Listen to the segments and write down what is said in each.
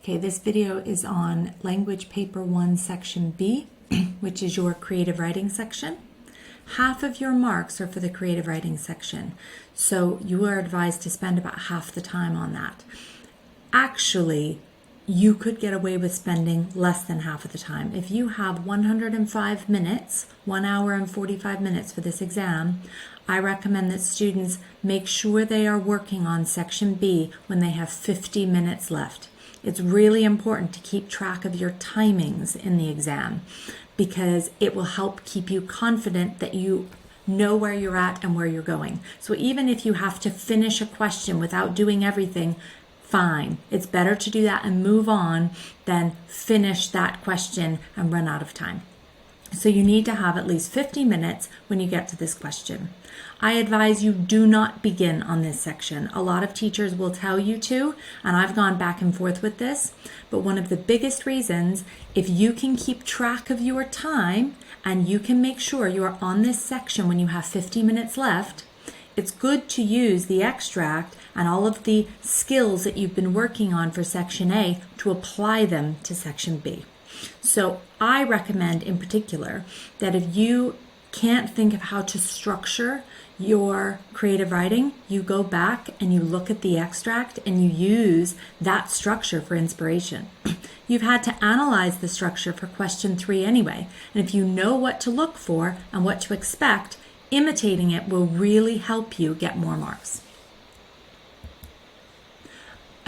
Okay, this video is on Language Paper 1, Section B, which is your creative writing section. Half of your marks are for the creative writing section, so you are advised to spend about half the time on that. Actually, you could get away with spending less than half of the time. If you have 105 minutes, 1 hour and 45 minutes for this exam, I recommend that students make sure they are working on Section B when they have 50 minutes left. It's really important to keep track of your timings in the exam because it will help keep you confident that you know where you're at and where you're going. So even if you have to finish a question without doing everything, fine. It's better to do that and move on than finish that question and run out of time. So you need to have at least 50 minutes when you get to this question. I advise you do not begin on this section. A lot of teachers will tell you to, and I've gone back and forth with this, but one of the biggest reasons, if you can keep track of your time and you can make sure you are on this section when you have 50 minutes left, it's good to use the extract and all of the skills that you've been working on for Section A to apply them to Section B. So I recommend in particular that if you can't think of how to structure your creative writing, you go back and you look at the extract and you use that structure for inspiration. You've had to analyze the structure for question 3 anyway, and if you know what to look for and what to expect, imitating it will really help you get more marks.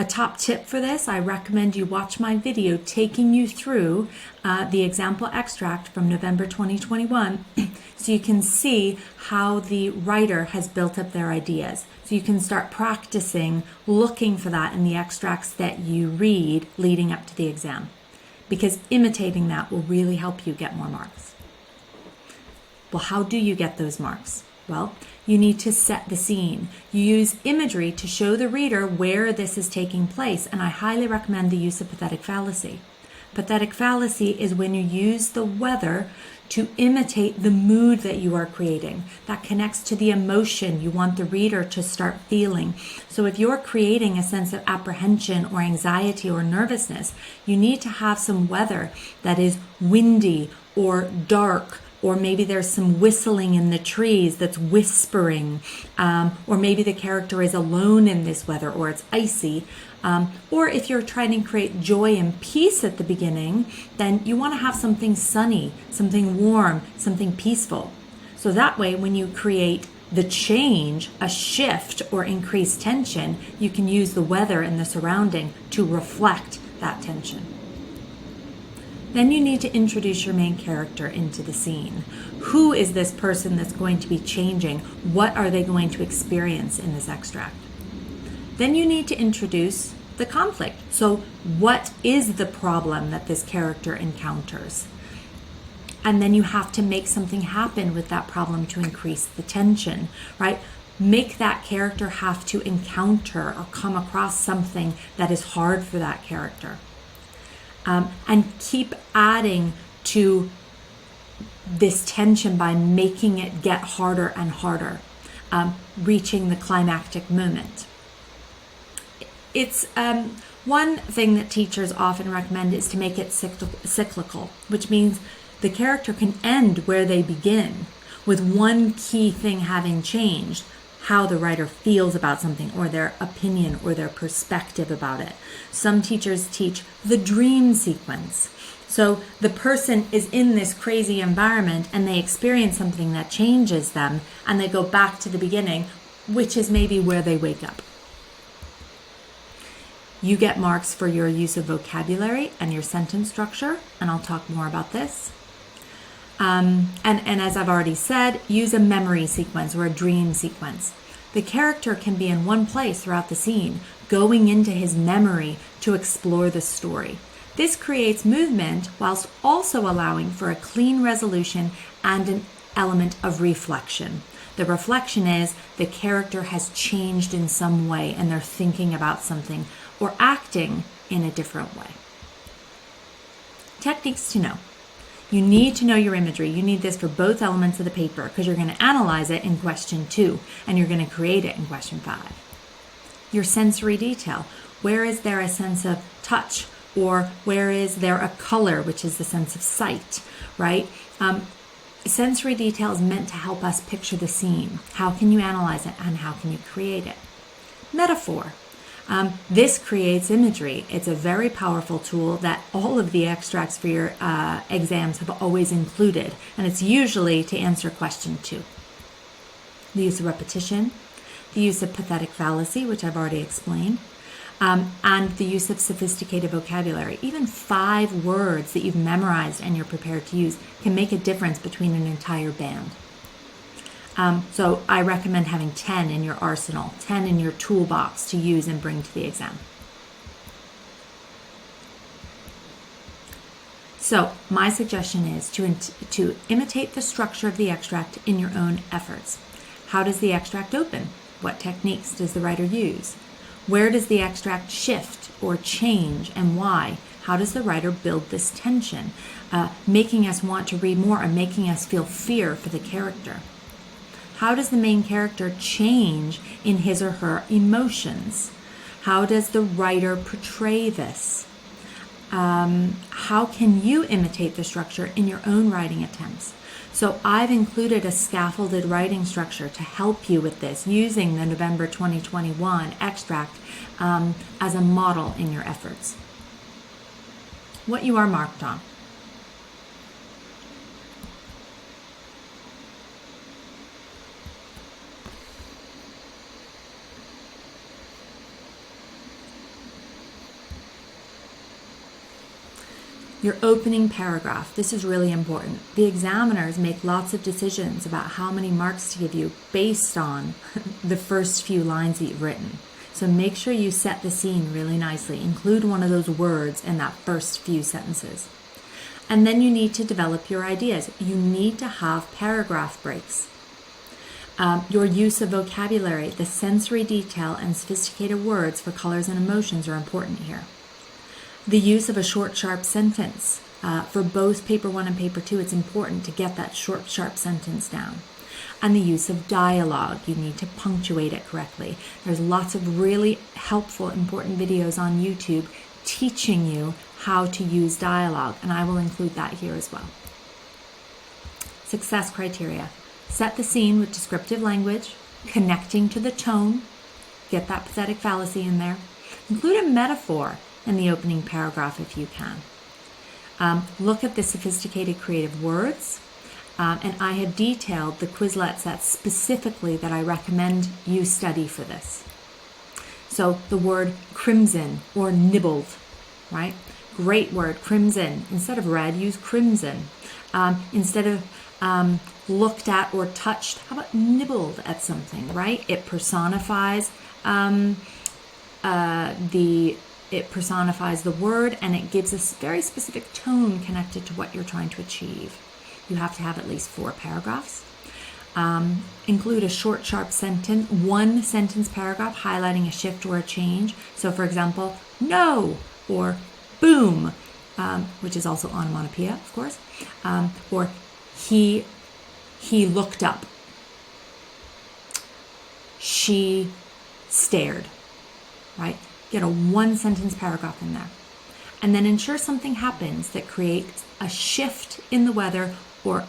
A top tip for this, I recommend you watch my video taking you through the example extract from November 2021 so you can see how the writer has built up their ideas. So you can start practicing looking for that in the extracts that you read leading up to the exam, because imitating that will really help you get more marks. Well, how do you get those marks? Well, you need to set the scene. You use imagery to show the reader where this is taking place, and I highly recommend the use of pathetic fallacy. Pathetic fallacy is when you use the weather to imitate the mood that you are creating. That connects to the emotion you want the reader to start feeling. So if you're creating a sense of apprehension or anxiety or nervousness, you need to have some weather that is windy or dark, or maybe there's some whistling in the trees that's whispering, or maybe the character is alone in this weather, or it's icy. Or if you're trying to create joy and peace at the beginning, then you want to have something sunny, something warm, something peaceful. So that way, when you create the change, a shift or increased tension, you can use the weather and the surrounding to reflect that tension. Then you need to introduce your main character into the scene. Who is this person that's going to be changing? What are they going to experience in this extract? Then you need to introduce the conflict. So what is the problem that this character encounters? And then you have to make something happen with that problem to increase the tension, right? Make that character have to encounter or come across something that is hard for that character. And keep adding to this tension by making it get harder and harder, reaching the climactic moment. It's one thing that teachers often recommend is to make it cyclical, which means the character can end where they begin, with one key thing having changed, how the writer feels about something or their opinion or their perspective about it. Some teachers teach the dream sequence. So the person is in this crazy environment and they experience something that changes them and they go back to the beginning, which is maybe where they wake up. You get marks for your use of vocabulary and your sentence structure, and I'll talk more about this. And as I've already said, use a memory sequence or a dream sequence. The character can be in one place throughout the scene, going into his memory to explore the story. This creates movement whilst also allowing for a clean resolution and an element of reflection. The reflection is the character has changed in some way and they're thinking about something or acting in a different way. Techniques to know. You need to know your imagery. You need this for both elements of the paper because you're going to analyze it in question 2 and you're going to create it in question 5. Your sensory detail. Where is there a sense of touch Or where is there a color, which is the sense of sight, right? Sensory detail is meant to help us picture the scene. How can you analyze it and how can you create it? Metaphor. This creates imagery. It's a very powerful tool that all of the extracts for your exams have always included, and it's usually to answer question 2. The use of repetition, the use of pathetic fallacy, which I've already explained, and the use of sophisticated vocabulary. Even 5 words that you've memorized and you're prepared to use can make a difference between an entire band. So I recommend having 10 in your arsenal, 10 in your toolbox to use and bring to the exam. So my suggestion is to imitate the structure of the extract in your own efforts. How does the extract open? What techniques does the writer use? Where does the extract shift or change and why? How does the writer build this tension, making us want to read more and making us feel fear for the character? How does the main character change in his or her emotions? How does the writer portray this? How can you imitate the structure in your own writing attempts? So I've included a scaffolded writing structure to help you with this, using the November 2021 extract as a model in your efforts. What you are marked on. Your opening paragraph. This is really important. The examiners make lots of decisions about how many marks to give you based on the first few lines that you've written. So make sure you set the scene really nicely. Include one of those words in that first few sentences. And then you need to develop your ideas. You need to have paragraph breaks. Your use of vocabulary, the sensory detail, and sophisticated words for colors and emotions are important here. The use of a short, sharp sentence. For both paper 1 and paper 2, it's important to get that short, sharp sentence down. And the use of dialogue. You need to punctuate it correctly. There's lots of really helpful, important videos on YouTube teaching you how to use dialogue, and I will include that here as well. Success criteria. Set the scene with descriptive language, connecting to the tone. Get that pathetic fallacy in there. Include a metaphor in the opening paragraph if you can. Look at the sophisticated creative words, and I have detailed the Quizlet sets specifically that I recommend you study for this. So the word crimson or nibbled, right? Great word, crimson. Instead of red, use crimson. Instead of looked at or touched, how about nibbled at something, right? It personifies It personifies the word, and it gives a very specific tone connected to what you're trying to achieve. You have to have at least 4 paragraphs. Include a short, sharp sentence, 1 sentence paragraph highlighting a shift or a change. So for example, no, or boom, which is also onomatopoeia, of course, or he looked up. She stared, right? Get a 1 sentence paragraph in there. And then ensure something happens that creates a shift in the weather or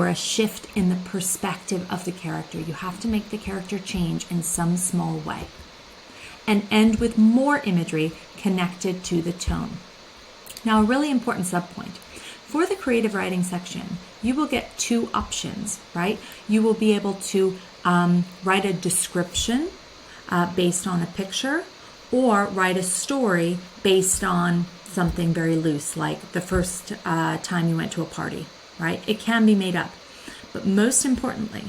a shift in the perspective of the character. You have to make the character change in some small way. And end with more imagery connected to the tone. Now, a really important subpoint. For the creative writing section, you will get 2 options, right? You will be able to write a description based on a picture, or write a story based on something very loose, like the first time you went to a party, right? It can be made up. But most importantly,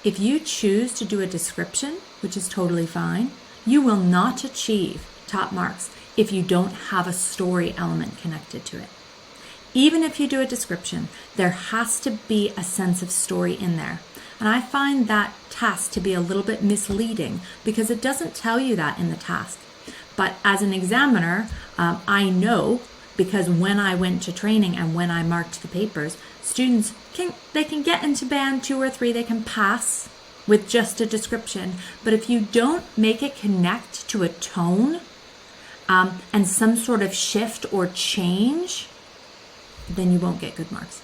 if you choose to do a description, which is totally fine, you will not achieve top marks if you don't have a story element connected to it. Even if you do a description, there has to be a sense of story in there. And I find that task to be a little bit misleading because it doesn't tell you that in the task. But as an examiner, I know, because when I went to training and when I marked the papers, students can get into band 2 or 3, they can pass with just a description. But if you don't make it connect to a tone, and some sort of shift or change, then you won't get good marks.